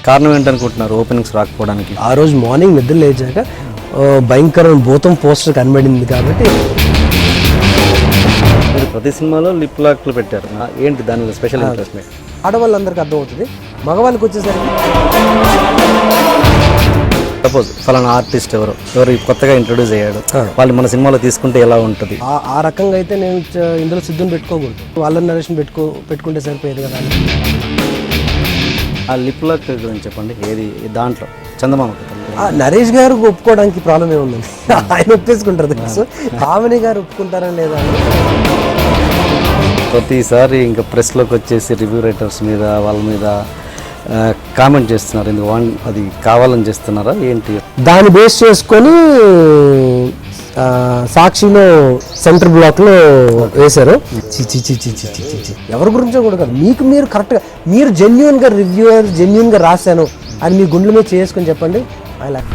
కారణం ఏంటనుకుంటున్నారు ఓపెనింగ్స్ రాకపోవడానికి? ఆ రోజు మార్నింగ్ నిద్ర లేచాక భయంకరమైన భూతం పోస్టర్ కనబడింది కాబట్టి. మీరు ప్రతి సినిమాలో లిప్ లాక్లు పెట్టారు, ఏంటి దానిలో స్పెషల్ ఇంట్రెస్ట్? ఆడవాళ్ళందరికీ అర్థమవుతుంది, మగవాళ్ళకి వచ్చేసరికి సపోజ్ ఫలానా ఆర్టిస్ట్ ఎవరు కొత్తగా ఇంట్రొడ్యూస్ అయ్యాడు, వాళ్ళు మన సినిమాలో తీసుకుంటే ఎలా ఉంటుంది? ఆ రకంగా అయితే నేను ఇందులో సిద్ధుని పెట్టుకోకూడదు, వాళ్ళ నరేషన్ పెట్టుకుంటే సరిపోయేది కదా. ఆ లిప్ లాక్ గురించి చెప్పండి, ఏది దాంట్లో చందమామ నరేష్ గారు ఒప్పుకోవడానికి ప్రాబ్లం ఏముందండి, ఆయన ఒప్పేసుకుంటారు తెలుసు, కామిని గారు ఒప్పుకుంటారా లేదా అని. ప్రతిసారి ఇంకా ప్రెస్లోకి వచ్చేసి రివ్యూ రైటర్స్ మీద వాళ్ళ మీద కామెంట్ చేస్తున్నారు, ఎందుకు అది కావాలని చేస్తున్నారా ఏంటి? దాన్ని బేస్ చేసుకొని సాక్షిలో సెంటర్ బ్లాక్లో వేశారు. ఎవరి గురించో కూడా కాదు, మీకు మీరు కరెక్ట్గా మీరు జెన్యున్గా రివ్యూయర్ జెన్యున్గా రాశాను అని మీ గుండెల మీద చేసుకొని చెప్పండి. I like